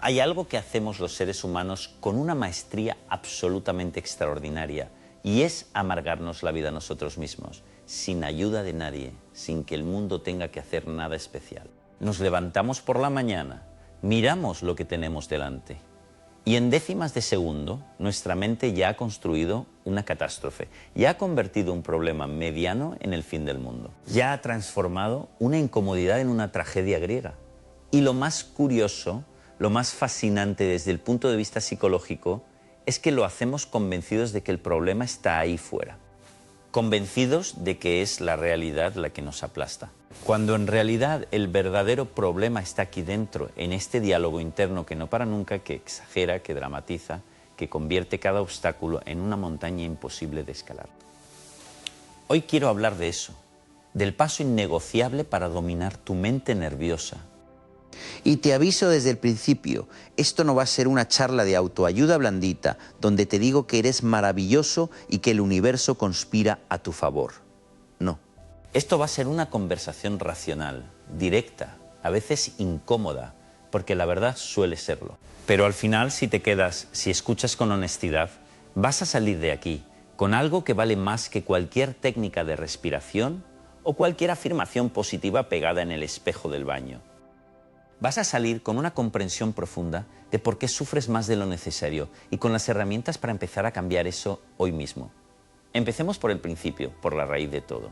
Hay algo que hacemos los seres humanos con una maestría absolutamente extraordinaria y es amargarnos la vida a nosotros mismos, sin ayuda de nadie, sin que el mundo tenga que hacer nada especial. Nos levantamos por la mañana, miramos lo que tenemos delante y en décimas de segundo nuestra mente ya ha construido una catástrofe, ya ha convertido un problema mediano en el fin del mundo, ya ha transformado una incomodidad en una tragedia griega. Y lo más curioso, lo más fascinante desde el punto de vista psicológico es que lo hacemos convencidos de que el problema está ahí fuera, convencidos de que es la realidad la que nos aplasta, cuando en realidad el verdadero problema está aquí dentro, en este diálogo interno que no para nunca, que exagera, que dramatiza, que convierte cada obstáculo en una montaña imposible de escalar. Hoy quiero hablar de eso, del paso innegociable para dominar tu mente nerviosa. Y te aviso desde el principio, esto no va a ser una charla de autoayuda blandita, donde te digo que eres maravilloso y que el universo conspira a tu favor. No. Esto va a ser una conversación racional, directa, a veces incómoda, porque la verdad suele serlo. Pero al final, si escuchas con honestidad, vas a salir de aquí con algo que vale más que cualquier técnica de respiración o cualquier afirmación positiva pegada en el espejo del baño. Vas a salir con una comprensión profunda de por qué sufres más de lo necesario y con las herramientas para empezar a cambiar eso hoy mismo. Empecemos por el principio, por la raíz de todo.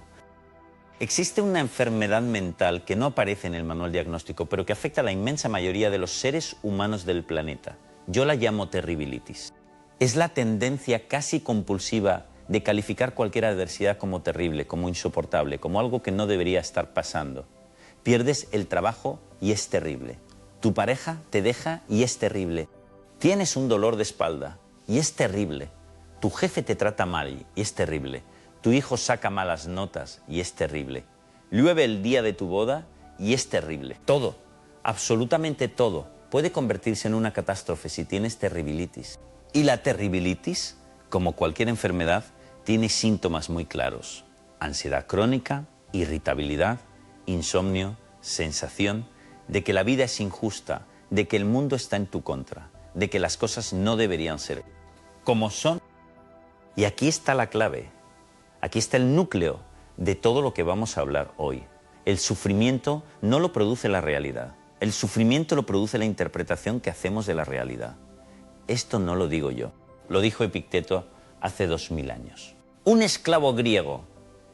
Existe una enfermedad mental que no aparece en el manual diagnóstico, pero que afecta a la inmensa mayoría de los seres humanos del planeta. Yo la llamo terribilitis. Es la tendencia casi compulsiva de calificar cualquier adversidad como terrible, como insoportable, como algo que no debería estar pasando. Pierdes el trabajo y es terrible. Tu pareja te deja y es terrible. Tienes un dolor de espalda y es terrible. Tu jefe te trata mal y es terrible. Tu hijo saca malas notas y es terrible. Llueve el día de tu boda y es terrible. Todo, absolutamente todo, puede convertirse en una catástrofe si tienes terribilitis. Y la terribilitis, como cualquier enfermedad, tiene síntomas muy claros. Ansiedad crónica, irritabilidad, insomnio, sensación de que la vida es injusta, de que el mundo está en tu contra, de que las cosas no deberían ser como son. Y aquí está la clave, aquí está el núcleo de todo lo que vamos a hablar hoy. El sufrimiento no lo produce la realidad, el sufrimiento lo produce la interpretación que hacemos de la realidad. Esto no lo digo yo, lo dijo Epicteto hace 2000 años. Un esclavo griego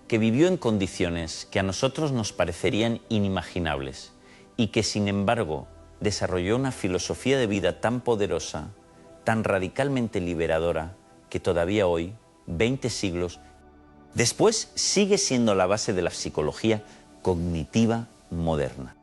que vivió en condiciones que a nosotros nos parecerían inimaginables y que sin embargo desarrolló una filosofía de vida tan poderosa, tan radicalmente liberadora, que todavía hoy, 20 siglos después, sigue siendo la base de la psicología cognitiva moderna.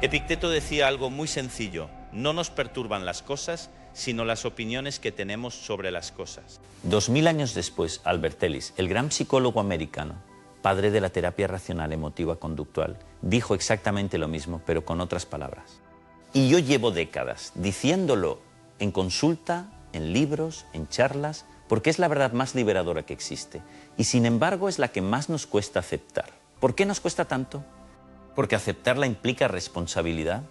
Epicteto decía algo muy sencillo: no nos perturban las cosas, sino las opiniones que tenemos sobre las cosas. 2000 años después, Albert Ellis, el gran psicólogo americano, padre de la terapia racional emotiva conductual, dijo exactamente lo mismo, pero con otras palabras. Y yo llevo décadas diciéndolo en consulta, en libros, en charlas, porque es la verdad más liberadora que existe. Y sin embargo es la que más nos cuesta aceptar. ¿Por qué nos cuesta tanto? Porque aceptarla implica responsabilidad,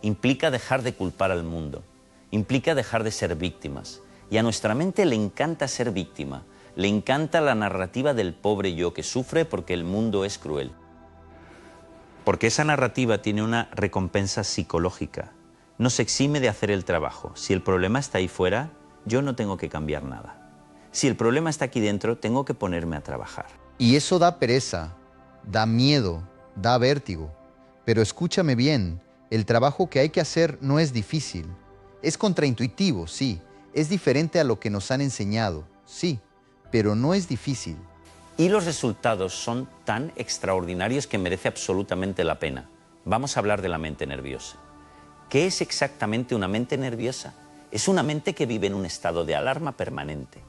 implica dejar de culpar al mundo, implica dejar de ser víctimas. Y a nuestra mente le encanta ser víctima, le encanta la narrativa del pobre yo que sufre porque el mundo es cruel. Porque esa narrativa tiene una recompensa psicológica. Nos exime de hacer el trabajo. Si el problema está ahí fuera, yo no tengo que cambiar nada. Si el problema está aquí dentro, tengo que ponerme a trabajar. Y eso da pereza, da miedo, da vértigo. Pero escúchame bien, el trabajo que hay que hacer no es difícil. Es contraintuitivo, sí. Es diferente a lo que nos han enseñado, sí. Pero no es difícil. Y los resultados son tan extraordinarios que merece absolutamente la pena. Vamos a hablar de la mente nerviosa. ¿Qué es exactamente una mente nerviosa? Es una mente que vive en un estado de alarma permanente,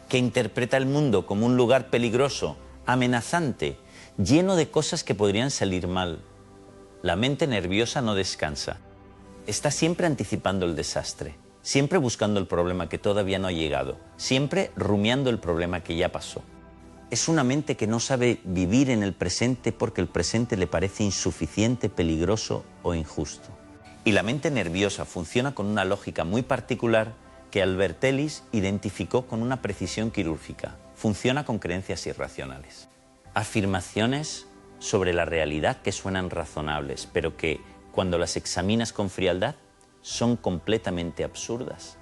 que interpreta el mundo como un lugar peligroso, amenazante, lleno de cosas que podrían salir mal. La mente nerviosa no descansa. Está siempre anticipando el desastre, siempre buscando el problema que todavía no ha llegado, siempre rumiando el problema que ya pasó. Es una mente que no sabe vivir en el presente porque el presente le parece insuficiente, peligroso o injusto. Y la mente nerviosa funciona con una lógica muy particular que Albert Ellis identificó con una precisión quirúrgica. Funciona con creencias irracionales. Afirmaciones sobre la realidad que suenan razonables, pero que cuando las examinas con frialdad son completamente absurdas.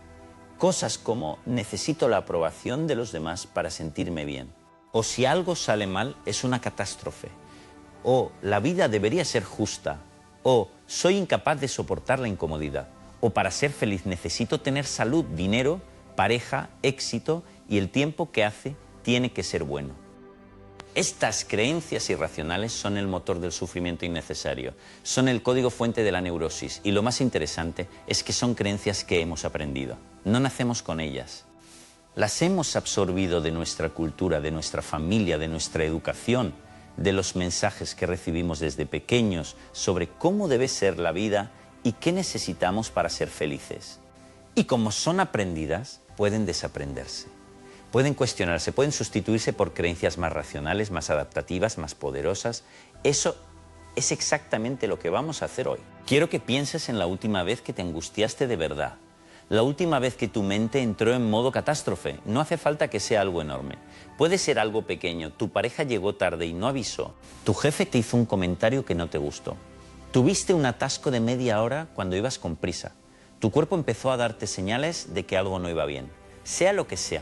Cosas como necesito la aprobación de los demás para sentirme bien. O si algo sale mal es una catástrofe. O la vida debería ser justa. O soy incapaz de soportar la incomodidad. O para ser feliz necesito tener salud, dinero, pareja, éxito y el tiempo que hace tiene que ser bueno. Estas creencias irracionales son el motor del sufrimiento innecesario, son el código fuente de la neurosis y lo más interesante es que son creencias que hemos aprendido. No nacemos con ellas. Las hemos absorbido de nuestra cultura, de nuestra familia, de nuestra educación, de los mensajes que recibimos desde pequeños sobre cómo debe ser la vida y qué necesitamos para ser felices. Y como son aprendidas, pueden desaprenderse. Pueden cuestionarse, pueden sustituirse por creencias más racionales, más adaptativas, más poderosas. Eso es exactamente lo que vamos a hacer hoy. Quiero que pienses en la última vez que te angustiaste de verdad. La última vez que tu mente entró en modo catástrofe. No hace falta que sea algo enorme. Puede ser algo pequeño. Tu pareja llegó tarde y no avisó. Tu jefe te hizo un comentario que no te gustó. Tuviste un atasco de media hora cuando ibas con prisa. Tu cuerpo empezó a darte señales de que algo no iba bien. Sea lo que sea.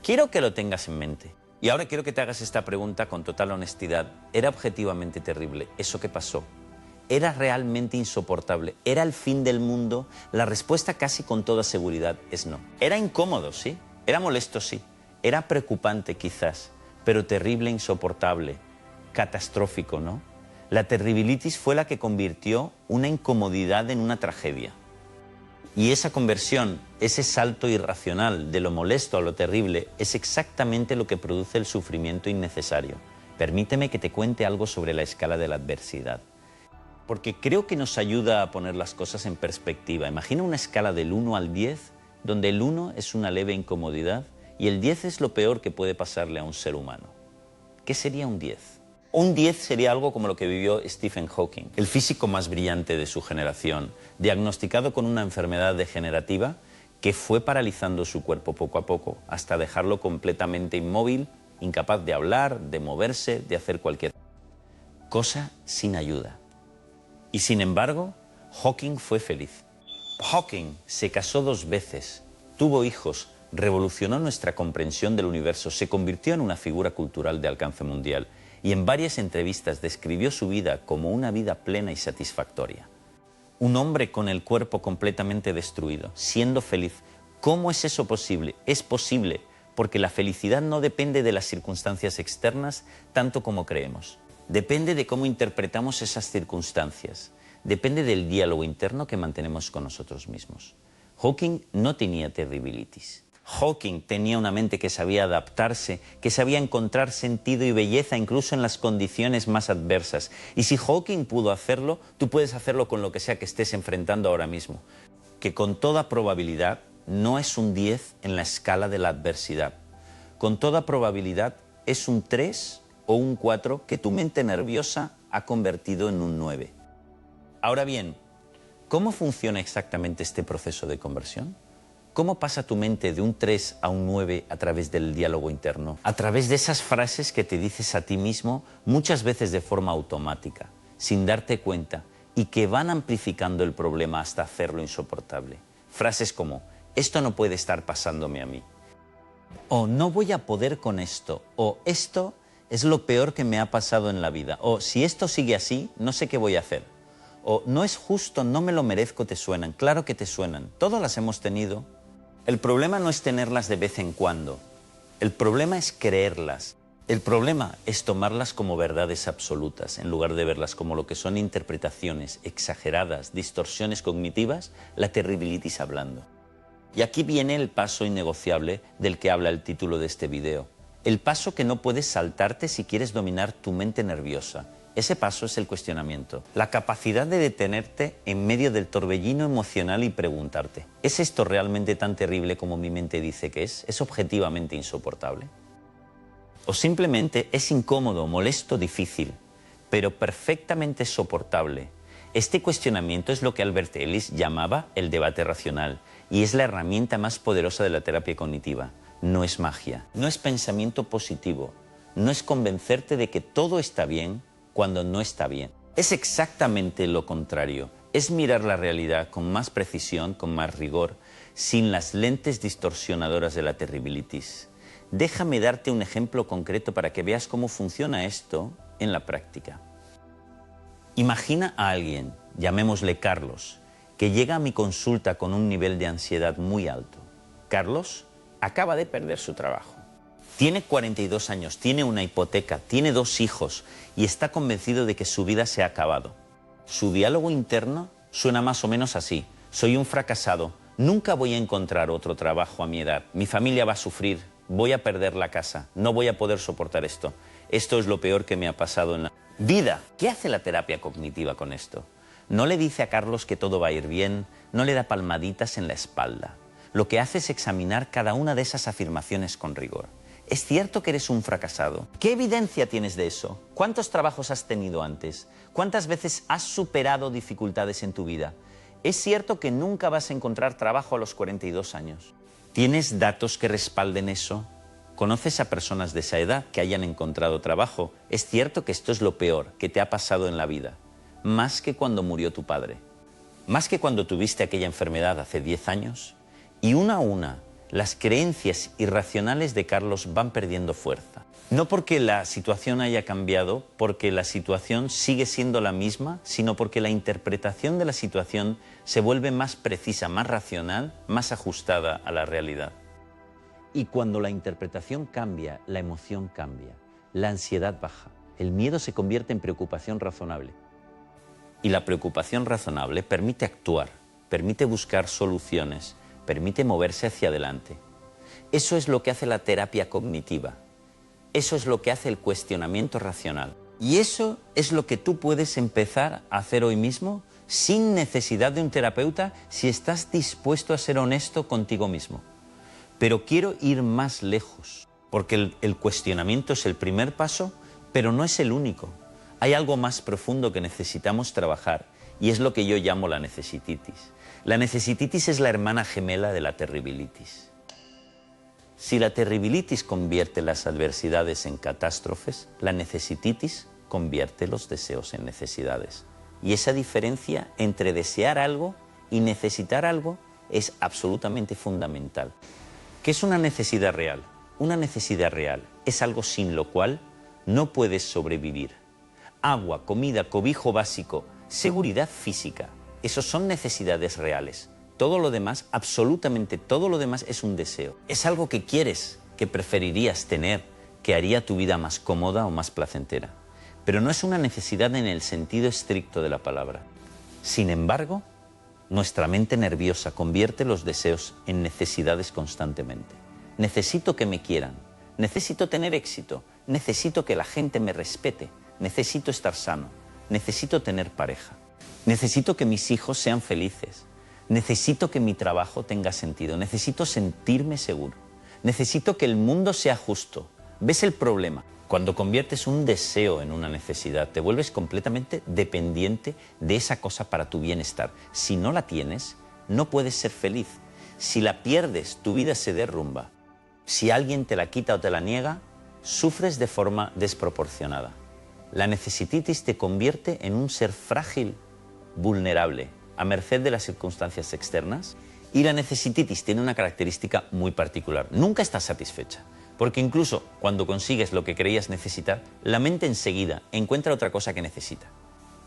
Quiero que lo tengas en mente. Y ahora quiero que te hagas esta pregunta con total honestidad. ¿Era objetivamente terrible eso que pasó? ¿Era realmente insoportable? ¿Era el fin del mundo? La respuesta casi con toda seguridad es no. Era incómodo, sí. Era molesto, sí. Era preocupante, quizás. Pero terrible, insoportable. Catastrófico, ¿no? La terribilitis fue la que convirtió una incomodidad en una tragedia. Y esa conversión, ese salto irracional de lo molesto a lo terrible, es exactamente lo que produce el sufrimiento innecesario. Permíteme que te cuente algo sobre la escala de la adversidad. Porque creo que nos ayuda a poner las cosas en perspectiva. Imagina una escala del 1 al 10, donde el 1 es una leve incomodidad y el 10 es lo peor que puede pasarle a un ser humano. ¿Qué sería un 10? Un 10 sería algo como lo que vivió Stephen Hawking, el físico más brillante de su generación, diagnosticado con una enfermedad degenerativa que fue paralizando su cuerpo poco a poco, hasta dejarlo completamente inmóvil, incapaz de hablar, de moverse, de hacer cualquier cosa sin ayuda. Y sin embargo, Hawking fue feliz. Hawking se casó 2 veces, tuvo hijos, revolucionó nuestra comprensión del universo, se convirtió en una figura cultural de alcance mundial y en varias entrevistas describió su vida como una vida plena y satisfactoria. Un hombre con el cuerpo completamente destruido, siendo feliz. ¿Cómo es eso posible? Es posible porque la felicidad no depende de las circunstancias externas tanto como creemos. Depende de cómo interpretamos esas circunstancias. Depende del diálogo interno que mantenemos con nosotros mismos. Hawking no tenía terribilitis. Hawking tenía una mente que sabía adaptarse, que sabía encontrar sentido y belleza incluso en las condiciones más adversas. Y si Hawking pudo hacerlo, tú puedes hacerlo con lo que sea que estés enfrentando ahora mismo. Que con toda probabilidad no es un 10 en la escala de la adversidad. Con toda probabilidad es un 3 o un 4 que tu mente nerviosa ha convertido en un 9. Ahora bien, ¿cómo funciona exactamente este proceso de conversión? ¿Cómo pasa tu mente de un 3 a un 9 a través del diálogo interno? A través de esas frases que te dices a ti mismo, muchas veces de forma automática, sin darte cuenta, y que van amplificando el problema hasta hacerlo insoportable. Frases como, esto no puede estar pasándome a mí. O no voy a poder con esto. O esto es lo peor que me ha pasado en la vida. O si esto sigue así, no sé qué voy a hacer. O no es justo, no me lo merezco, te suenan. Claro que te suenan. Todas las hemos tenido. El problema no es tenerlas de vez en cuando. El problema es creerlas. El problema es tomarlas como verdades absolutas, en lugar de verlas como lo que son interpretaciones exageradas, distorsiones cognitivas, la terribilitis hablando. Y aquí viene el paso innegociable del que habla el título de este video. El paso que no puedes saltarte si quieres dominar tu mente nerviosa. Ese paso es el cuestionamiento, la capacidad de detenerte en medio del torbellino emocional y preguntarte, ¿es esto realmente tan terrible como mi mente dice que es? ¿Es objetivamente insoportable? O simplemente es incómodo, molesto, difícil, pero perfectamente soportable. Este cuestionamiento es lo que Albert Ellis llamaba el debate racional y es la herramienta más poderosa de la terapia cognitiva. No es magia, no es pensamiento positivo, no es convencerte de que todo está bien cuando no está bien. Es exactamente lo contrario, es mirar la realidad con más precisión, con más rigor, sin las lentes distorsionadoras de la terribilitis. Déjame darte un ejemplo concreto para que veas cómo funciona esto en la práctica. Imagina a alguien, llamémosle Carlos, que llega a mi consulta con un nivel de ansiedad muy alto. Carlos acaba de perder su trabajo. Tiene 42 años, tiene una hipoteca, tiene 2 hijos y está convencido de que su vida se ha acabado. Su diálogo interno suena más o menos así. Soy un fracasado, nunca voy a encontrar otro trabajo a mi edad. Mi familia va a sufrir, voy a perder la casa, no voy a poder soportar esto. Esto es lo peor que me ha pasado en la vida. ¿Qué hace la terapia cognitiva con esto? No le dice a Carlos que todo va a ir bien, no le da palmaditas en la espalda. Lo que hace es examinar cada una de esas afirmaciones con rigor. ¿Es cierto que eres un fracasado? ¿Qué evidencia tienes de eso? ¿Cuántos trabajos has tenido antes? ¿Cuántas veces has superado dificultades en tu vida? ¿Es cierto que nunca vas a encontrar trabajo a los 42 años? ¿Tienes datos que respalden eso? ¿Conoces a personas de esa edad que hayan encontrado trabajo? ¿Es cierto que esto es lo peor que te ha pasado en la vida? Más que cuando murió tu padre. Más que cuando tuviste aquella enfermedad hace 10 años. Y una a una, las creencias irracionales de Carlos van perdiendo fuerza. No porque la situación haya cambiado, porque la situación sigue siendo la misma, sino porque la interpretación de la situación se vuelve más precisa, más racional, más ajustada a la realidad. Y cuando la interpretación cambia, la emoción cambia, la ansiedad baja, el miedo se convierte en preocupación razonable. Y la preocupación razonable permite actuar, permite buscar soluciones, permite moverse hacia adelante. Eso es lo que hace la terapia cognitiva. Eso es lo que hace el cuestionamiento racional. Y eso es lo que tú puedes empezar a hacer hoy mismo sin necesidad de un terapeuta si estás dispuesto a ser honesto contigo mismo. Pero quiero ir más lejos, porque el cuestionamiento es el primer paso, pero no es el único. Hay algo más profundo que necesitamos trabajar y es lo que yo llamo la necesititis. La necesititis es la hermana gemela de la terribilitis. Si la terribilitis convierte las adversidades en catástrofes, la necesititis convierte los deseos en necesidades. Y esa diferencia entre desear algo y necesitar algo es absolutamente fundamental. ¿Qué es una necesidad real? Una necesidad real es algo sin lo cual no puedes sobrevivir. Agua, comida, cobijo básico, seguridad física, esos son necesidades reales. Todo lo demás, absolutamente todo lo demás es un deseo. Es algo que quieres, que preferirías tener, que haría tu vida más cómoda o más placentera. Pero no es una necesidad en el sentido estricto de la palabra. Sin embargo, nuestra mente nerviosa convierte los deseos en necesidades constantemente. Necesito que me quieran, necesito tener éxito, necesito que la gente me respete, necesito estar sano, necesito tener pareja, necesito que mis hijos sean felices, necesito que mi trabajo tenga sentido, necesito sentirme seguro, necesito que el mundo sea justo. ¿Ves el problema? Cuando conviertes un deseo en una necesidad, te vuelves completamente dependiente de esa cosa para tu bienestar. Si no la tienes, no puedes ser feliz. Si la pierdes, tu vida se derrumba. Si alguien te la quita o te la niega, sufres de forma desproporcionada. La necesititis te convierte en un ser frágil, vulnerable, a merced de las circunstancias externas. Y la necesititis tiene una característica muy particular. Nunca estás satisfecha. Porque incluso cuando consigues lo que creías necesitar, la mente enseguida encuentra otra cosa que necesita.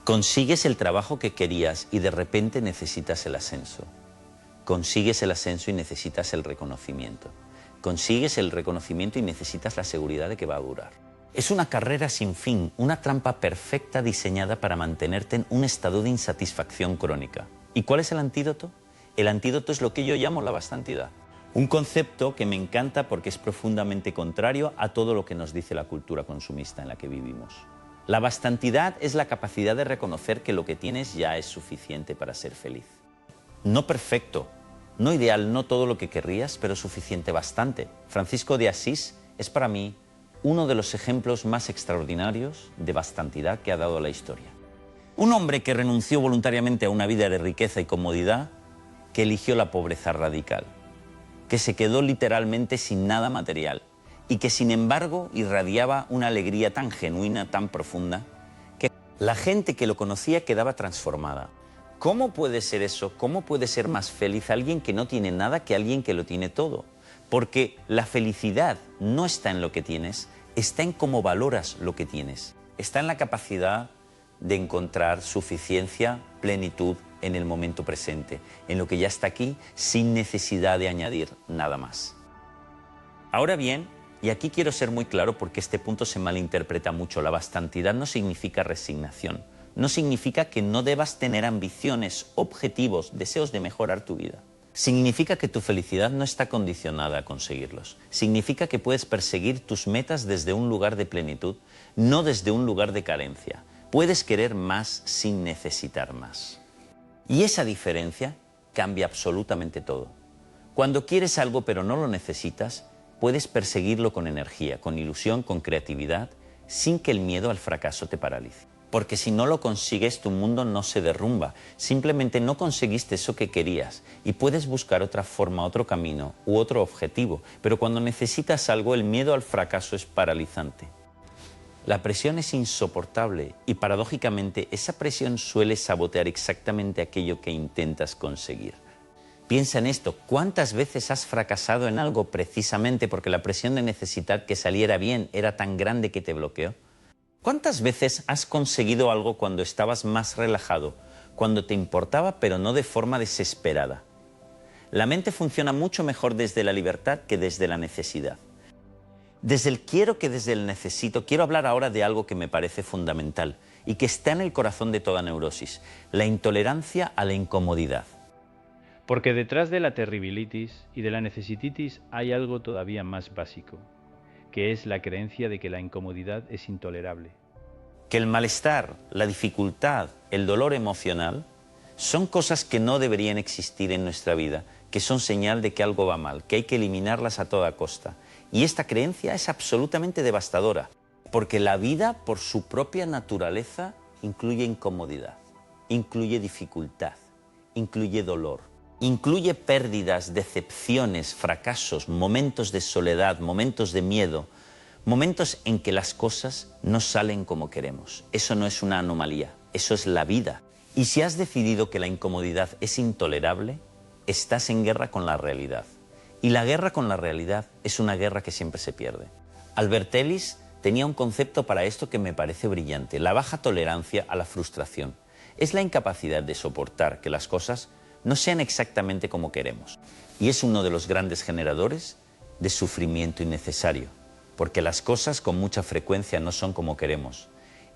Consigues el trabajo que querías y de repente necesitas el ascenso. Consigues el ascenso y necesitas el reconocimiento. Consigues el reconocimiento y necesitas la seguridad de que va a durar. Es una carrera sin fin, una trampa perfecta diseñada para mantenerte en un estado de insatisfacción crónica. ¿Y cuál es el antídoto? El antídoto es lo que yo llamo la bastantidad. Un concepto que me encanta porque es profundamente contrario a todo lo que nos dice la cultura consumista en la que vivimos. La bastantidad es la capacidad de reconocer que lo que tienes ya es suficiente para ser feliz. No perfecto, no ideal, no todo lo que querrías, pero suficiente, bastante. Francisco de Asís es para mí uno de los ejemplos más extraordinarios de bastantidad que ha dado la historia. Un hombre que renunció voluntariamente a una vida de riqueza y comodidad, que eligió la pobreza radical, que se quedó literalmente sin nada material y que sin embargo irradiaba una alegría tan genuina, tan profunda, que la gente que lo conocía quedaba transformada. ¿Cómo puede ser eso? ¿Cómo puede ser más feliz alguien que no tiene nada que alguien que lo tiene todo? Porque la felicidad no está en lo que tienes, está en cómo valoras lo que tienes. Está en la capacidad de encontrar suficiencia, plenitud en el momento presente, en lo que ya está aquí, sin necesidad de añadir nada más. Ahora bien, y aquí quiero ser muy claro porque este punto se malinterpreta mucho, la bastantidad no significa resignación, no significa que no debas tener ambiciones, objetivos, deseos de mejorar tu vida. Significa que tu felicidad no está condicionada a conseguirlos. Significa que puedes perseguir tus metas desde un lugar de plenitud, no desde un lugar de carencia. Puedes querer más sin necesitar más. Y esa diferencia cambia absolutamente todo. Cuando quieres algo pero no lo necesitas, puedes perseguirlo con energía, con ilusión, con creatividad, sin que el miedo al fracaso te paralice. Porque si no lo consigues, tu mundo no se derrumba. Simplemente no conseguiste eso que querías y puedes buscar otra forma, otro camino u otro objetivo. Pero cuando necesitas algo, el miedo al fracaso es paralizante. La presión es insoportable y paradójicamente esa presión suele sabotear exactamente aquello que intentas conseguir. Piensa en esto, ¿cuántas veces has fracasado en algo precisamente porque la presión de necesitar que saliera bien era tan grande que te bloqueó? ¿Cuántas veces has conseguido algo cuando estabas más relajado, cuando te importaba pero no de forma desesperada? La mente funciona mucho mejor desde la libertad que desde la necesidad. Desde el quiero que desde el necesito, quiero hablar ahora de algo que me parece fundamental y que está en el corazón de toda neurosis, la intolerancia a la incomodidad. Porque detrás de la terribilitis y de la necesititis hay algo todavía más básico, que es la creencia de que la incomodidad es intolerable. Que el malestar, la dificultad, el dolor emocional son cosas que no deberían existir en nuestra vida, que son señal de que algo va mal, que hay que eliminarlas a toda costa. Y esta creencia es absolutamente devastadora, porque la vida por su propia naturaleza incluye incomodidad, incluye dificultad, incluye dolor, incluye pérdidas, decepciones, fracasos, momentos de soledad, momentos de miedo, momentos en que las cosas no salen como queremos. Eso no es una anomalía, eso es la vida. Y si has decidido que la incomodidad es intolerable, estás en guerra con la realidad. Y la guerra con la realidad es una guerra que siempre se pierde. Albert Ellis tenía un concepto para esto que me parece brillante, la baja tolerancia a la frustración. Es la incapacidad de soportar que las cosas no sean exactamente como queremos. Y es uno de los grandes generadores de sufrimiento innecesario, porque las cosas con mucha frecuencia no son como queremos.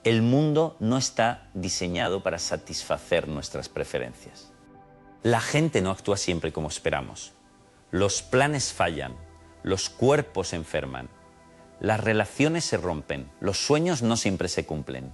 El mundo no está diseñado para satisfacer nuestras preferencias. La gente no actúa siempre como esperamos. Los planes fallan, los cuerpos se enferman, las relaciones se rompen, los sueños no siempre se cumplen.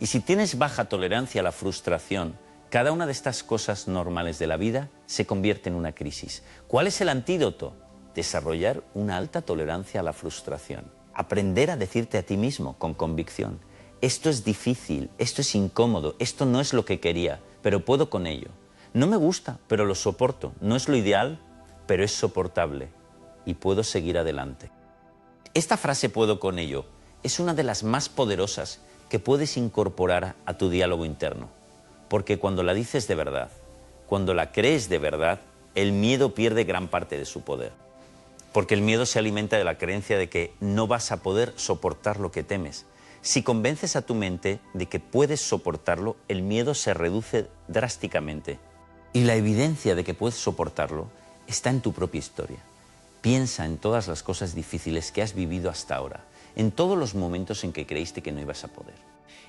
Y si tienes baja tolerancia a la frustración, cada una de estas cosas normales de la vida se convierte en una crisis. ¿Cuál es el antídoto? Desarrollar una alta tolerancia a la frustración. Aprender a decirte a ti mismo con convicción, esto es difícil, esto es incómodo, esto no es lo que quería, pero puedo con ello. No me gusta, pero lo soporto. No es lo ideal, pero es soportable y puedo seguir adelante. Esta frase "puedo con ello" es una de las más poderosas que puedes incorporar a tu diálogo interno, porque cuando la dices de verdad, cuando la crees de verdad, el miedo pierde gran parte de su poder. Porque el miedo se alimenta de la creencia de que no vas a poder soportar lo que temes. Si convences a tu mente de que puedes soportarlo, el miedo se reduce drásticamente. Y la evidencia de que puedes soportarlo está en tu propia historia. Piensa en todas las cosas difíciles que has vivido hasta ahora, en todos los momentos en que creíste que no ibas a poder,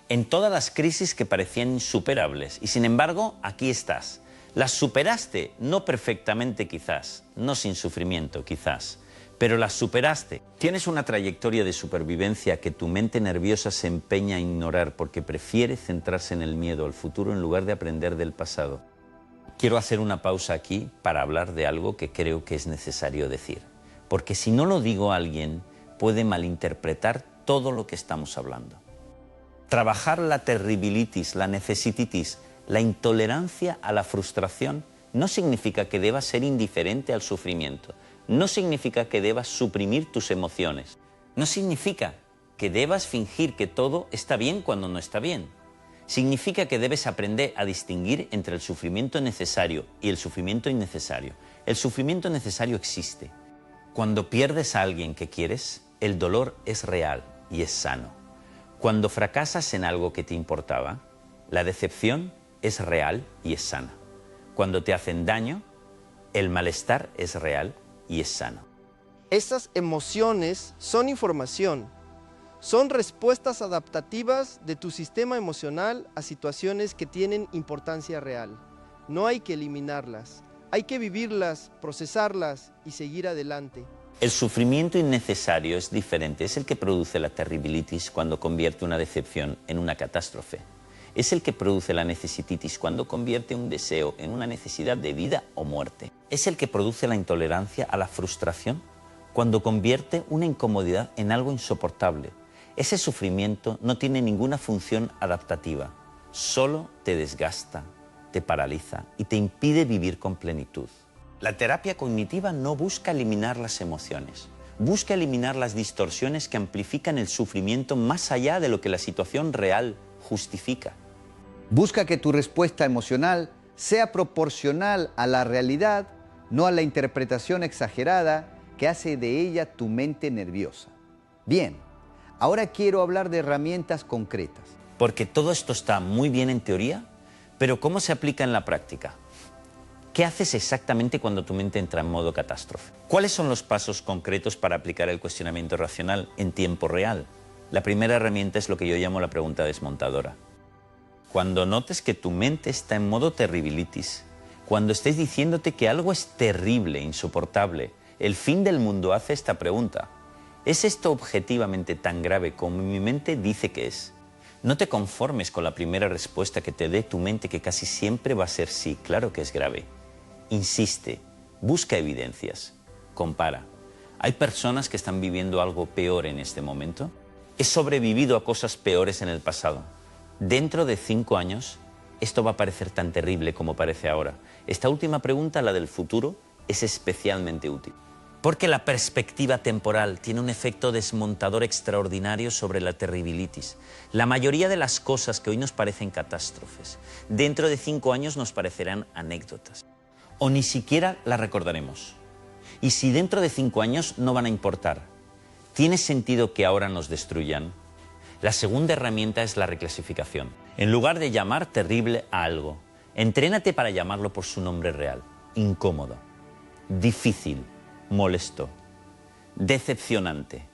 en todas las crisis que parecían insuperables y sin embargo aquí estás. Las superaste, no perfectamente quizás, no sin sufrimiento quizás, pero las superaste. Tienes una trayectoria de supervivencia que tu mente nerviosa se empeña a ignorar porque prefiere centrarse en el miedo al futuro en lugar de aprender del pasado. Quiero hacer una pausa aquí para hablar de algo que creo que es necesario decir, porque si no lo digo a alguien puede malinterpretar todo lo que estamos hablando. Trabajar la terribilitis, la necesititis, la intolerancia a la frustración no significa que debas ser indiferente al sufrimiento, no significa que debas suprimir tus emociones, no significa que debas fingir que todo está bien cuando no está bien. Significa que debes aprender a distinguir entre el sufrimiento necesario y el sufrimiento innecesario. El sufrimiento necesario existe. Cuando pierdes a alguien que quieres, el dolor es real y es sano. Cuando fracasas en algo que te importaba, la decepción es real y es sana. Cuando te hacen daño, el malestar es real y es sano. Estas emociones son información, son respuestas adaptativas de tu sistema emocional a situaciones que tienen importancia real. No hay que eliminarlas, hay que vivirlas, procesarlas y seguir adelante. El sufrimiento innecesario es diferente, es el que produce la terribilitis cuando convierte una decepción en una catástrofe. Es el que produce la necesititis cuando convierte un deseo en una necesidad de vida o muerte. Es el que produce la intolerancia a la frustración cuando convierte una incomodidad en algo insoportable. Ese sufrimiento no tiene ninguna función adaptativa, solo te desgasta, te paraliza y te impide vivir con plenitud. La terapia cognitiva no busca eliminar las emociones, busca eliminar las distorsiones que amplifican el sufrimiento más allá de lo que la situación real justifica. Busca que tu respuesta emocional sea proporcional a la realidad, no a la interpretación exagerada que hace de ella tu mente nerviosa. Bien, ahora quiero hablar de herramientas concretas. Porque todo esto está muy bien en teoría, pero ¿cómo se aplica en la práctica? ¿Qué haces exactamente cuando tu mente entra en modo catástrofe? ¿Cuáles son los pasos concretos para aplicar el cuestionamiento racional en tiempo real? La primera herramienta es lo que yo llamo la pregunta desmontadora. Cuando notes que tu mente está en modo terribilitis, cuando estés diciéndote que algo es terrible, insoportable, el fin del mundo, hace esta pregunta. ¿Es esto objetivamente tan grave como mi mente dice que es? No te conformes con la primera respuesta que te dé tu mente, que casi siempre va a ser sí, claro que es grave. Insiste, busca evidencias, compara. ¿Hay personas que están viviendo algo peor en este momento? ¿He sobrevivido a cosas peores en el pasado? Dentro de 5 años, esto va a parecer tan terrible como parece ahora. Esta última pregunta, la del futuro, es especialmente útil. Porque la perspectiva temporal tiene un efecto desmontador extraordinario sobre la terribilitis. La mayoría de las cosas que hoy nos parecen catástrofes, dentro de 5 años nos parecerán anécdotas. O ni siquiera las recordaremos. Y si dentro de 5 años no van a importar, ¿tiene sentido que ahora nos destruyan? La segunda herramienta es la reclasificación. En lugar de llamar terrible a algo, entrénate para llamarlo por su nombre real. Incómodo, difícil, molesto, decepcionante,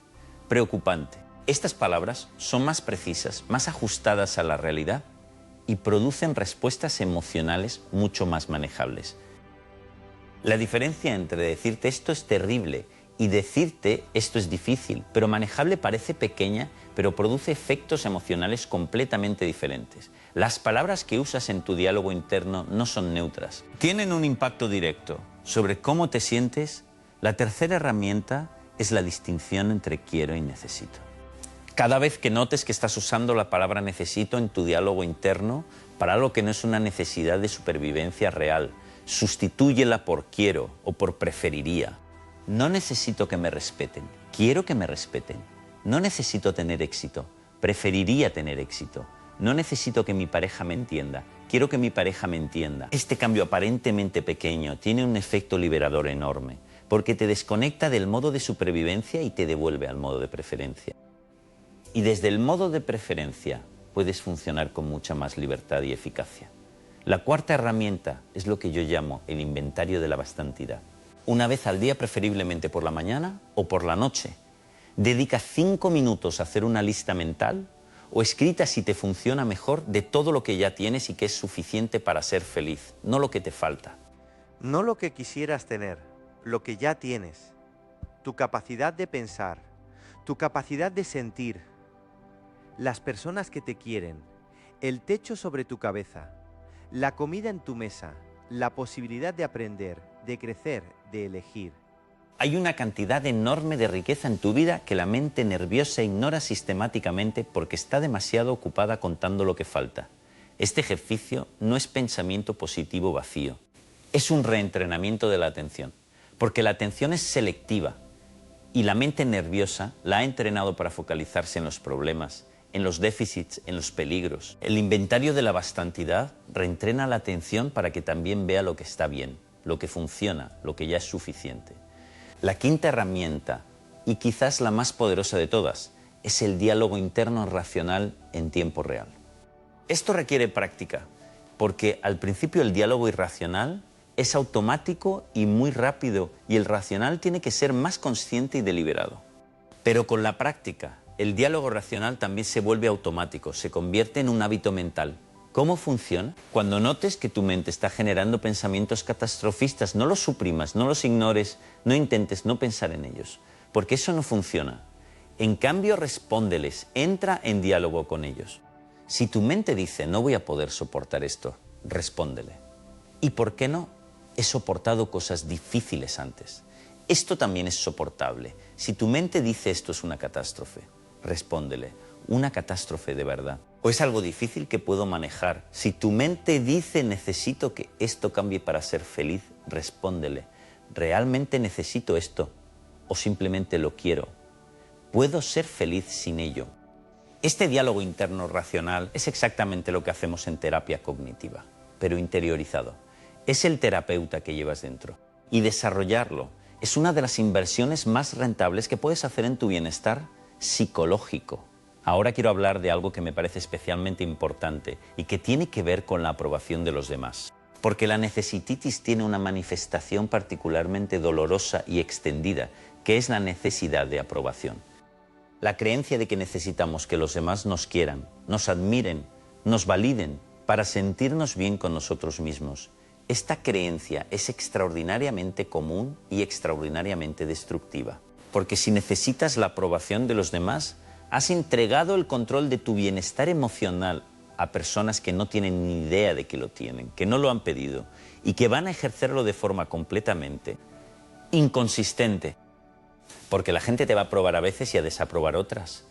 preocupante. Estas palabras son más precisas, más ajustadas a la realidad y producen respuestas emocionales mucho más manejables. La diferencia entre decirte esto es terrible y decirte esto es difícil, pero manejable, parece pequeña, pero produce efectos emocionales completamente diferentes. Las palabras que usas en tu diálogo interno no son neutras. Tienen un impacto directo sobre cómo te sientes. La tercera herramienta es la distinción entre quiero y necesito. Cada vez que notes que estás usando la palabra necesito en tu diálogo interno para algo que no es una necesidad de supervivencia real, sustitúyela por quiero o por preferiría. No necesito que me respeten, quiero que me respeten. No necesito tener éxito, preferiría tener éxito. No necesito que mi pareja me entienda, quiero que mi pareja me entienda. Este cambio aparentemente pequeño tiene un efecto liberador enorme, porque te desconecta del modo de supervivencia y te devuelve al modo de preferencia. Y desde el modo de preferencia puedes funcionar con mucha más libertad y eficacia. La cuarta herramienta es lo que yo llamo el inventario de la bastantidad. Una vez al día, preferiblemente por la mañana o por la noche, dedica 5 minutos a hacer una lista mental o escrita, si te funciona mejor, de todo lo que ya tienes y que es suficiente para ser feliz, no lo que te falta. No lo que quisieras tener, lo que ya tienes, tu capacidad de pensar, tu capacidad de sentir, las personas que te quieren, el techo sobre tu cabeza, la comida en tu mesa, la posibilidad de aprender, de crecer, de elegir. Hay una cantidad enorme de riqueza en tu vida que la mente nerviosa ignora sistemáticamente porque está demasiado ocupada contando lo que falta. Este ejercicio no es pensamiento positivo vacío, es un reentrenamiento de la atención, porque la atención es selectiva y la mente nerviosa la ha entrenado para focalizarse en los problemas, en los déficits, en los peligros. El inventario de la bastantidad reentrena la atención para que también vea lo que está bien, lo que funciona, lo que ya es suficiente. La quinta herramienta, y quizás la más poderosa de todas, es el diálogo interno racional en tiempo real. Esto requiere práctica, porque al principio el diálogo irracional es automático y muy rápido, y el racional tiene que ser más consciente y deliberado. Pero con la práctica, el diálogo racional también se vuelve automático, se convierte en un hábito mental. ¿Cómo funciona? Cuando notes que tu mente está generando pensamientos catastrofistas, no los suprimas, no los ignores, no intentes no pensar en ellos, porque eso no funciona. En cambio, respóndeles, entra en diálogo con ellos. Si tu mente dice, no voy a poder soportar esto, respóndele. ¿Y por qué no? He soportado cosas difíciles antes. Esto también es soportable. Si tu mente dice esto es una catástrofe, respóndele, una catástrofe de verdad. ¿O es algo difícil que puedo manejar? Si tu mente dice necesito que esto cambie para ser feliz, respóndele, ¿realmente necesito esto? ¿O simplemente lo quiero? ¿Puedo ser feliz sin ello? Este diálogo interno racional es exactamente lo que hacemos en terapia cognitiva, pero interiorizado. Es el terapeuta que llevas dentro. Y desarrollarlo es una de las inversiones más rentables que puedes hacer en tu bienestar psicológico. Ahora quiero hablar de algo que me parece especialmente importante y que tiene que ver con la aprobación de los demás. Porque la necesititis tiene una manifestación particularmente dolorosa y extendida, que es la necesidad de aprobación. La creencia de que necesitamos que los demás nos quieran, nos admiren, nos validen para sentirnos bien con nosotros mismos. Esta creencia es extraordinariamente común y extraordinariamente destructiva. Porque si necesitas la aprobación de los demás, has entregado el control de tu bienestar emocional a personas que no tienen ni idea de que lo tienen, que no lo han pedido y que van a ejercerlo de forma completamente inconsistente. Porque la gente te va a aprobar a veces y a desaprobar otras.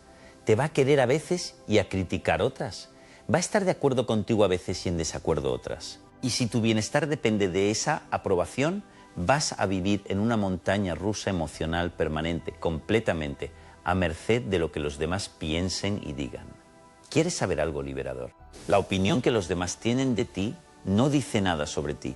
Te va a querer a veces y a criticar otras. Va a estar de acuerdo contigo a veces y en desacuerdo otras. Y si tu bienestar depende de esa aprobación, vas a vivir en una montaña rusa emocional permanente, completamente a merced de lo que los demás piensen y digan. ¿Quieres saber algo liberador? La opinión que los demás tienen de ti no dice nada sobre ti.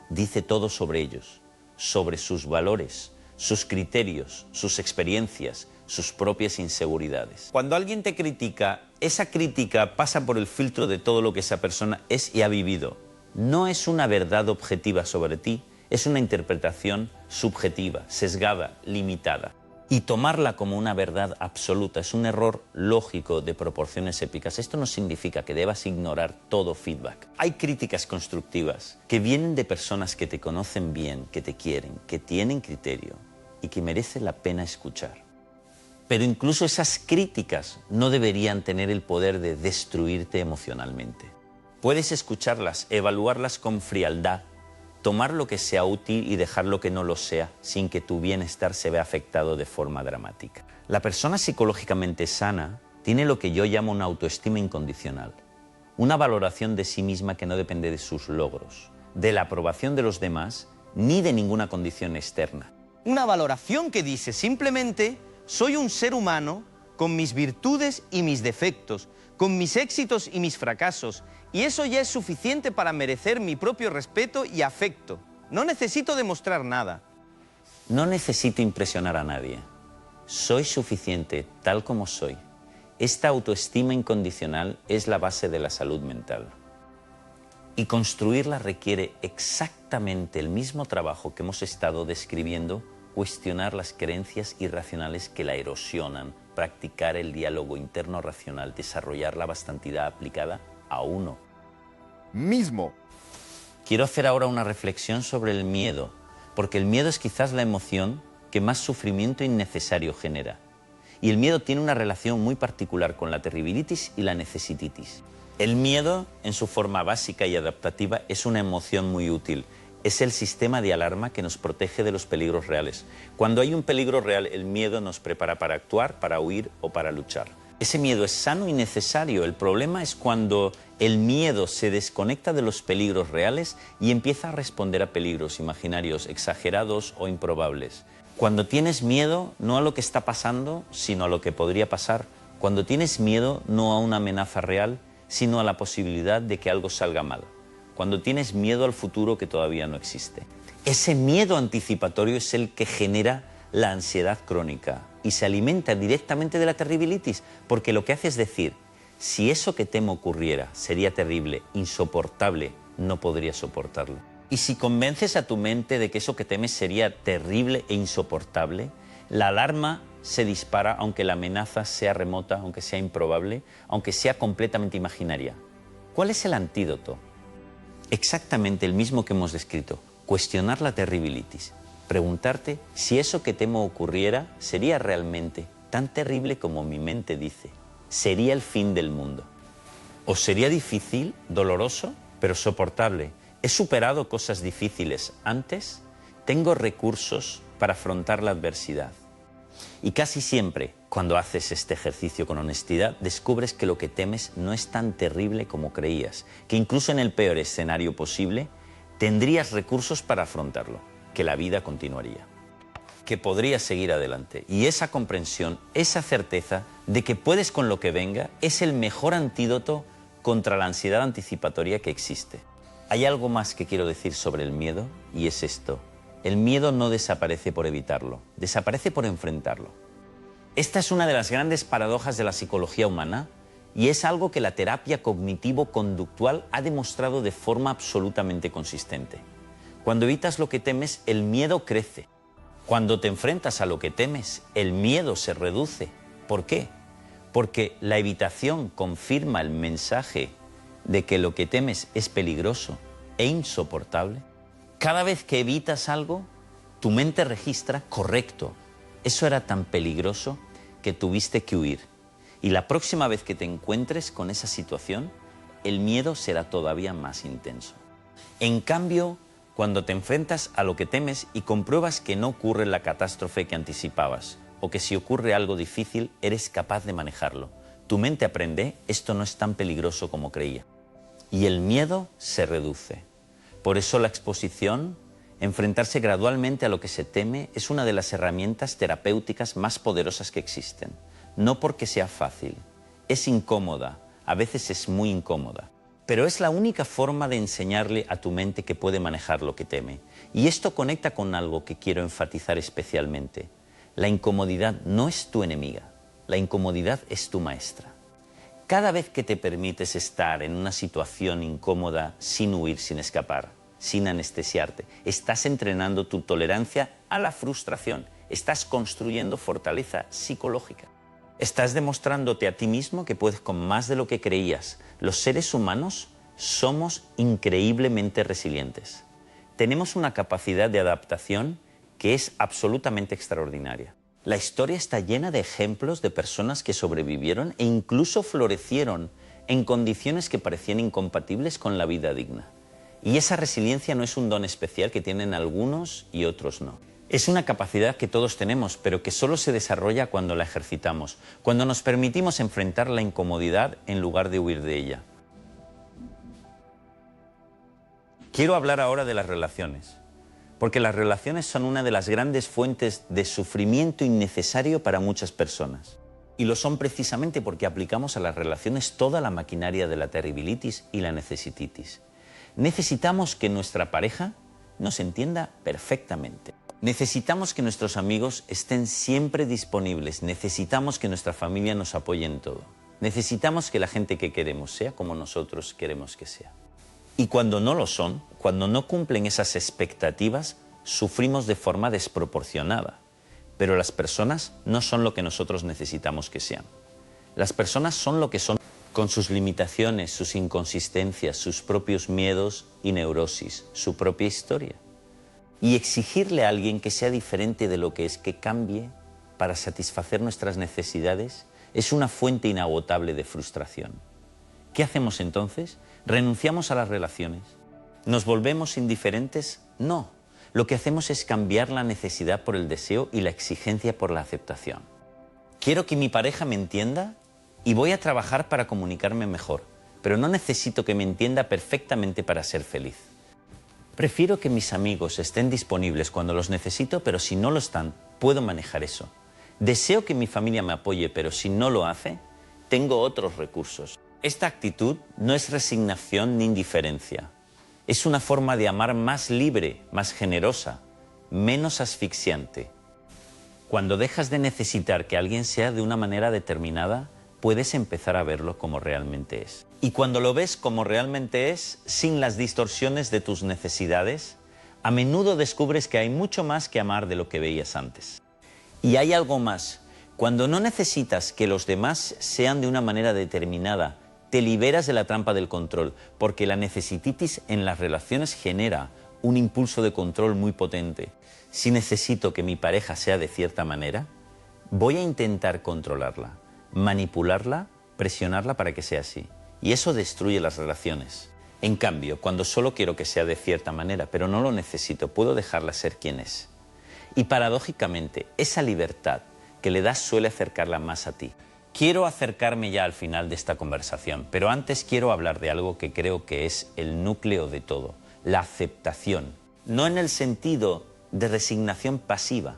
Dice todo sobre ellos, sobre sus valores, sus criterios, sus experiencias, sus propias inseguridades. Cuando alguien te critica, esa crítica pasa por el filtro de todo lo que esa persona es y ha vivido. No es una verdad objetiva sobre ti, es una interpretación subjetiva, sesgada, limitada. Y tomarla como una verdad absoluta es un error lógico de proporciones épicas. Esto no significa que debas ignorar todo feedback. Hay críticas constructivas que vienen de personas que te conocen bien, que te quieren, que tienen criterio y que merece la pena escuchar. Pero incluso esas críticas no deberían tener el poder de destruirte emocionalmente. Puedes escucharlas, evaluarlas con frialdad, tomar lo que sea útil y dejar lo que no lo sea, sin que tu bienestar se vea afectado de forma dramática. La persona psicológicamente sana tiene lo que yo llamo una autoestima incondicional, una valoración de sí misma que no depende de sus logros, de la aprobación de los demás, ni de ninguna condición externa. Una valoración que dice simplemente, soy un ser humano con mis virtudes y mis defectos, con mis éxitos y mis fracasos, y eso ya es suficiente para merecer mi propio respeto y afecto. No necesito demostrar nada. No necesito impresionar a nadie. Soy suficiente tal como soy. Esta autoestima incondicional es la base de la salud mental. Y construirla requiere exactamente el mismo trabajo que hemos estado describiendo, cuestionar las creencias irracionales que la erosionan, practicar el diálogo interno racional, desarrollar la bastantidad aplicada a uno mismo. Quiero hacer ahora una reflexión sobre el miedo, porque el miedo es quizás la emoción que más sufrimiento innecesario genera. Y el miedo tiene una relación muy particular con la terribilitis y la necesititis. El miedo, en su forma básica y adaptativa, es una emoción muy útil. es el sistema de alarma que nos protege de los peligros reales. Cuando hay un peligro real, el miedo nos prepara para actuar, para huir o para luchar. Ese miedo es sano y necesario. El problema es cuando el miedo se desconecta de los peligros reales y empieza a responder a peligros imaginarios, exagerados o improbables. Cuando tienes miedo, no a lo que está pasando, sino a lo que podría pasar. Cuando tienes miedo, no a una amenaza real, sino a la posibilidad de que algo salga mal. Cuando tienes miedo al futuro que todavía no existe. Ese miedo anticipatorio es el que genera la ansiedad crónica y se alimenta directamente de la terribilitis, porque lo que hace es decir, si eso que temo ocurriera sería terrible, insoportable, no podría soportarlo. Y si convences a tu mente de que eso que temes sería terrible e insoportable, la alarma se dispara aunque la amenaza sea remota, aunque sea improbable, aunque sea completamente imaginaria. ¿Cuál es el antídoto? Exactamente el mismo que hemos descrito, cuestionar la terribilitis. Preguntarte si eso que temo ocurriera sería realmente tan terrible como mi mente dice. Sería el fin del mundo. O sería difícil, doloroso, pero soportable. He superado cosas difíciles antes, tengo recursos para afrontar la adversidad. Y casi siempre, cuando haces este ejercicio con honestidad, descubres que lo que temes no es tan terrible como creías, que incluso en el peor escenario posible, tendrías recursos para afrontarlo, que la vida continuaría, que podrías seguir adelante. Y esa comprensión, esa certeza de que puedes con lo que venga, es el mejor antídoto contra la ansiedad anticipatoria que existe. Hay algo más que quiero decir sobre el miedo, y es esto. El miedo no desaparece por evitarlo, desaparece por enfrentarlo. Esta es una de las grandes paradojas de la psicología humana y es algo que la terapia cognitivo-conductual ha demostrado de forma absolutamente consistente. Cuando evitas lo que temes, el miedo crece. Cuando te enfrentas a lo que temes, el miedo se reduce. ¿Por qué? Porque la evitación confirma el mensaje de que lo que temes es peligroso e insoportable. Cada vez que evitas algo, tu mente registra, correcto, eso era tan peligroso que tuviste que huir. Y la próxima vez que te encuentres con esa situación, el miedo será todavía más intenso. En cambio, cuando te enfrentas a lo que temes y compruebas que no ocurre la catástrofe que anticipabas, o que si ocurre algo difícil, eres capaz de manejarlo. Tu mente aprende, esto no es tan peligroso como creía. Y el miedo se reduce. Por eso la exposición, enfrentarse gradualmente a lo que se teme, es una de las herramientas terapéuticas más poderosas que existen. No porque sea fácil, es incómoda, a veces es muy incómoda. Pero es la única forma de enseñarle a tu mente que puede manejar lo que teme. Y esto conecta con algo que quiero enfatizar especialmente. La incomodidad no es tu enemiga, la incomodidad es tu maestra. Cada vez que te permites estar en una situación incómoda sin huir, sin escapar, sin anestesiarte, estás entrenando tu tolerancia a la frustración, estás construyendo fortaleza psicológica. Estás demostrándote a ti mismo que puedes con más de lo que creías. Los seres humanos somos increíblemente resilientes. Tenemos una capacidad de adaptación que es absolutamente extraordinaria. La historia está llena de ejemplos de personas que sobrevivieron e incluso florecieron en condiciones que parecían incompatibles con la vida digna. Y esa resiliencia no es un don especial que tienen algunos y otros no. Es una capacidad que todos tenemos, pero que solo se desarrolla cuando la ejercitamos, cuando nos permitimos enfrentar la incomodidad en lugar de huir de ella. Quiero hablar ahora de las relaciones, porque las relaciones son una de las grandes fuentes de sufrimiento innecesario para muchas personas. Y lo son precisamente porque aplicamos a las relaciones toda la maquinaria de la terribilitis y la necesititis. Necesitamos que nuestra pareja nos entienda perfectamente. Necesitamos que nuestros amigos estén siempre disponibles. Necesitamos que nuestra familia nos apoye en todo. Necesitamos que la gente que queremos sea como nosotros queremos que sea. Y cuando no lo son, cuando no cumplen esas expectativas, sufrimos de forma desproporcionada. Pero las personas no son lo que nosotros necesitamos que sean. Las personas son lo que son, con sus limitaciones, sus inconsistencias, sus propios miedos y neurosis, su propia historia. Y exigirle a alguien que sea diferente de lo que es, que cambie para satisfacer nuestras necesidades, es una fuente inagotable de frustración. ¿Qué hacemos entonces? Renunciamos a las relaciones, ¿Nos volvemos indiferentes? No. Lo que hacemos es cambiar la necesidad por el deseo y la exigencia por la aceptación. Quiero que mi pareja me entienda y voy a trabajar para comunicarme mejor, pero no necesito que me entienda perfectamente para ser feliz. Prefiero que mis amigos estén disponibles cuando los necesito, pero si no lo están, puedo manejar eso. Deseo que mi familia me apoye, pero si no lo hace, tengo otros recursos. Esta actitud no es resignación ni indiferencia. Es una forma de amar más libre, más generosa, menos asfixiante. Cuando dejas de necesitar que alguien sea de una manera determinada, puedes empezar a verlo como realmente es. Y cuando lo ves como realmente es, sin las distorsiones de tus necesidades, a menudo descubres que hay mucho más que amar de lo que veías antes. Y hay algo más. Cuando no necesitas que los demás sean de una manera determinada, te liberas de la trampa del control, porque la necesititis en las relaciones genera un impulso de control muy potente. Si necesito que mi pareja sea de cierta manera, voy a intentar controlarla, manipularla, presionarla para que sea así. Y eso destruye las relaciones. En cambio, cuando solo quiero que sea de cierta manera, pero no lo necesito, puedo dejarla ser quien es. Y paradójicamente, esa libertad que le das suele acercarla más a ti. Quiero acercarme ya al final de esta conversación, pero antes quiero hablar de algo que creo que es el núcleo de todo, la aceptación. No en el sentido de resignación pasiva,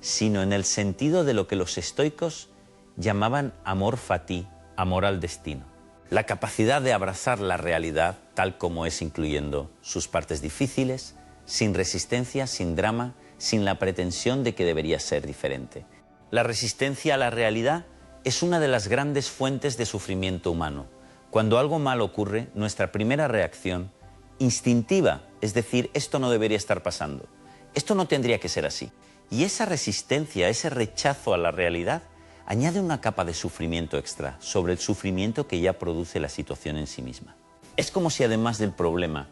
sino en el sentido de lo que los estoicos llamaban amor fati, amor al destino. La capacidad de abrazar la realidad tal como es, incluyendo sus partes difíciles, sin resistencia, sin drama, sin la pretensión de que debería ser diferente. La resistencia a la realidad es una de las grandes fuentes de sufrimiento humano. Cuando algo malo ocurre, nuestra primera reacción, instintiva, es decir, esto no debería estar pasando, esto no tendría que ser así. Y esa resistencia, ese rechazo a la realidad, añade una capa de sufrimiento extra sobre el sufrimiento que ya produce la situación en sí misma. Es como si además del problema,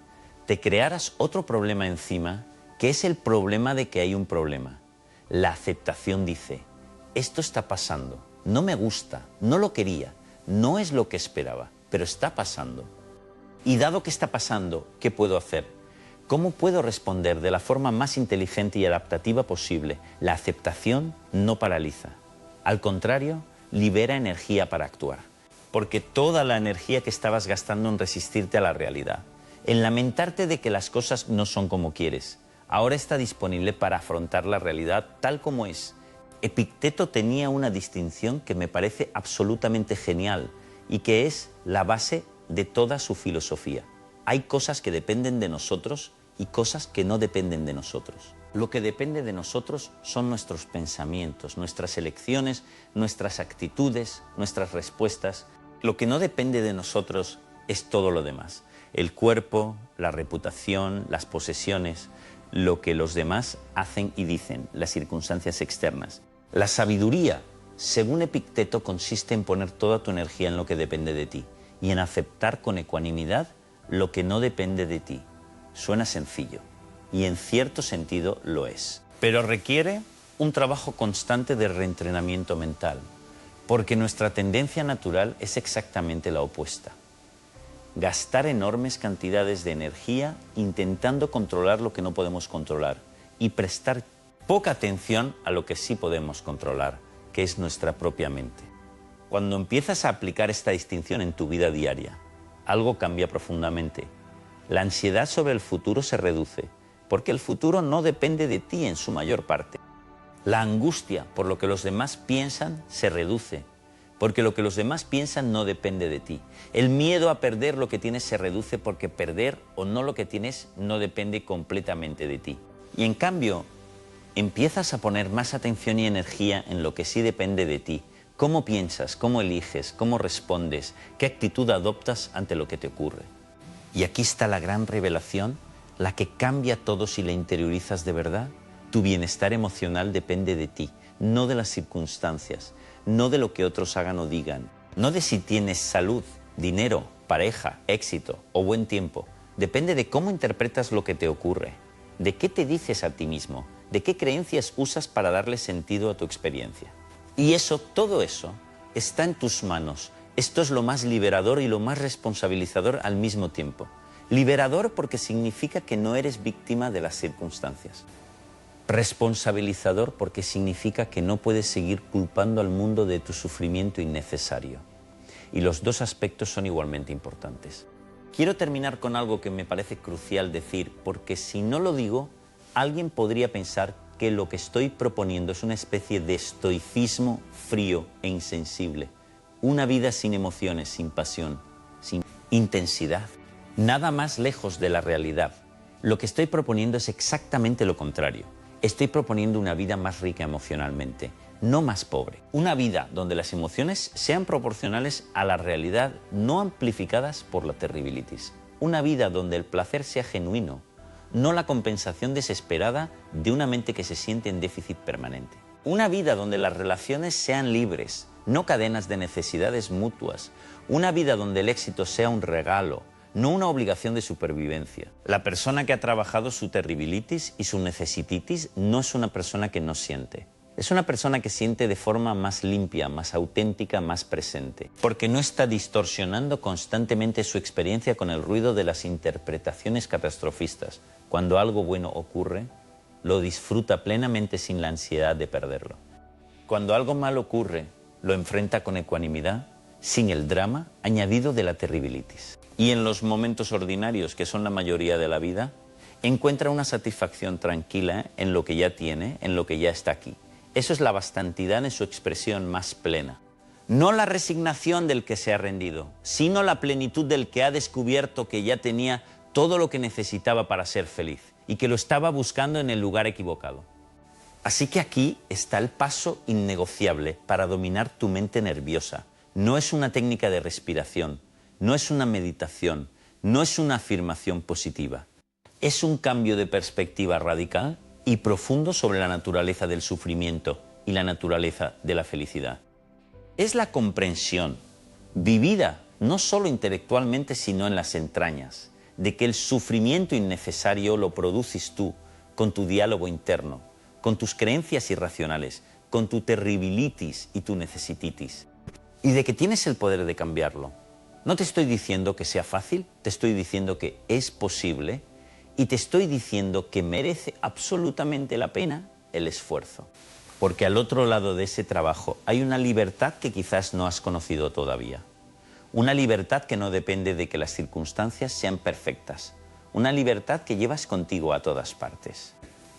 te crearas otro problema encima, que es el problema de que hay un problema. La aceptación dice, esto está pasando, no me gusta, no lo quería, no es lo que esperaba, pero está pasando. Y dado que está pasando, ¿qué puedo hacer? ¿Cómo puedo responder de la forma más inteligente y adaptativa posible? La aceptación no paraliza. Al contrario, libera energía para actuar. Porque toda la energía que estabas gastando en resistirte a la realidad, en lamentarte de que las cosas no son como quieres, ahora está disponible para afrontar la realidad tal como es. Epicteto tenía una distinción que me parece absolutamente genial y que es la base de toda su filosofía. Hay cosas que dependen de nosotros y cosas que no dependen de nosotros. Lo que depende de nosotros son nuestros pensamientos, nuestras elecciones, nuestras actitudes, nuestras respuestas. Lo que no depende de nosotros es todo lo demás. El cuerpo, la reputación, las posesiones, lo que los demás hacen y dicen, las circunstancias externas. La sabiduría, según Epicteto, consiste en poner toda tu energía en lo que depende de ti y en aceptar con ecuanimidad lo que no depende de ti. Suena sencillo. Y en cierto sentido lo es. Pero requiere un trabajo constante de reentrenamiento mental, porque nuestra tendencia natural es exactamente la opuesta. Gastar enormes cantidades de energía intentando controlar lo que no podemos controlar y prestar poca atención a lo que sí podemos controlar, que es nuestra propia mente. Cuando empiezas a aplicar esta distinción en tu vida diaria, algo cambia profundamente. La ansiedad sobre el futuro se reduce, porque el futuro no depende de ti en su mayor parte. La angustia por lo que los demás piensan se reduce, porque lo que los demás piensan no depende de ti. El miedo a perder lo que tienes se reduce porque perder o no lo que tienes no depende completamente de ti. Y en cambio, empiezas a poner más atención y energía en lo que sí depende de ti. Cómo piensas, cómo eliges, cómo respondes, qué actitud adoptas ante lo que te ocurre. Y aquí está la gran revelación, la que cambia todo si la interiorizas de verdad. Tu bienestar emocional depende de ti, no de las circunstancias, no de lo que otros hagan o digan, no de si tienes salud, dinero, pareja, éxito o buen tiempo. Depende de cómo interpretas lo que te ocurre, de qué te dices a ti mismo, de qué creencias usas para darle sentido a tu experiencia. Y eso, todo eso, está en tus manos. Esto es lo más liberador y lo más responsabilizador al mismo tiempo. Liberador porque significa que no eres víctima de las circunstancias. Responsabilizador porque significa que no puedes seguir culpando al mundo de tu sufrimiento innecesario. Y los dos aspectos son igualmente importantes. Quiero terminar con algo que me parece crucial decir, porque si no lo digo, alguien podría pensar que lo que estoy proponiendo es una especie de estoicismo frío e insensible. Una vida sin emociones, sin pasión, sin intensidad. Nada más lejos de la realidad. Lo que estoy proponiendo es exactamente lo contrario. Estoy proponiendo una vida más rica emocionalmente, no más pobre. Una vida donde las emociones sean proporcionales a la realidad, no amplificadas por la terribilitis. Una vida donde el placer sea genuino, no la compensación desesperada de una mente que se siente en déficit permanente. Una vida donde las relaciones sean libres, no cadenas de necesidades mutuas. Una vida donde el éxito sea un regalo, no una obligación de supervivencia. La persona que ha trabajado su terribilitis y su necesititis no es una persona que no siente. Es una persona que siente de forma más limpia, más auténtica, más presente. Porque no está distorsionando constantemente su experiencia con el ruido de las interpretaciones catastrofistas. Cuando algo bueno ocurre, lo disfruta plenamente sin la ansiedad de perderlo. Cuando algo malo ocurre, lo enfrenta con ecuanimidad, sin el drama añadido de la terribilitis. Y en los momentos ordinarios, que son la mayoría de la vida, encuentra una satisfacción tranquila en lo que ya tiene, en lo que ya está aquí. Eso es la bastantidad en su expresión más plena. No la resignación del que se ha rendido, sino la plenitud del que ha descubierto que ya tenía todo lo que necesitaba para ser feliz y que lo estaba buscando en el lugar equivocado. Así que aquí está el paso innegociable para dominar tu mente nerviosa. No es una técnica de respiración, no es una meditación, no es una afirmación positiva. Es un cambio de perspectiva radical y profundo sobre la naturaleza del sufrimiento y la naturaleza de la felicidad. Es la comprensión, vivida no solo intelectualmente sino en las entrañas, de que el sufrimiento innecesario lo produces tú con tu diálogo interno, con tus creencias irracionales, con tu terribilitis y tu necesititis, y de que tienes el poder de cambiarlo. No te estoy diciendo que sea fácil, te estoy diciendo que es posible y te estoy diciendo que merece absolutamente la pena el esfuerzo. Porque al otro lado de ese trabajo hay una libertad que quizás no has conocido todavía. Una libertad que no depende de que las circunstancias sean perfectas. Una libertad que llevas contigo a todas partes.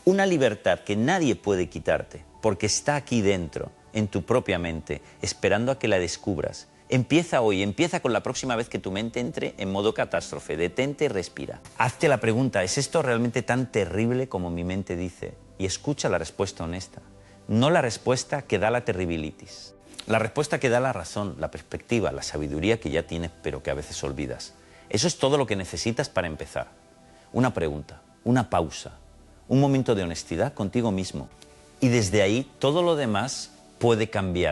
Una libertad que nadie puede quitarte, porque está aquí dentro, en tu propia mente, esperando a que la descubras. Empieza hoy, empieza con la próxima vez que tu mente entre en modo catástrofe. Detente y respira. Hazte la pregunta, ¿es esto realmente tan terrible como mi mente dice? Y escucha la respuesta honesta. No la respuesta que da la terribilitis. La respuesta que da la razón, la perspectiva, la sabiduría que ya tienes pero que a veces olvidas. Eso es todo lo que necesitas para empezar. Una pregunta, una pausa, un momento de honestidad contigo mismo. Y desde ahí todo lo demás puede cambiar.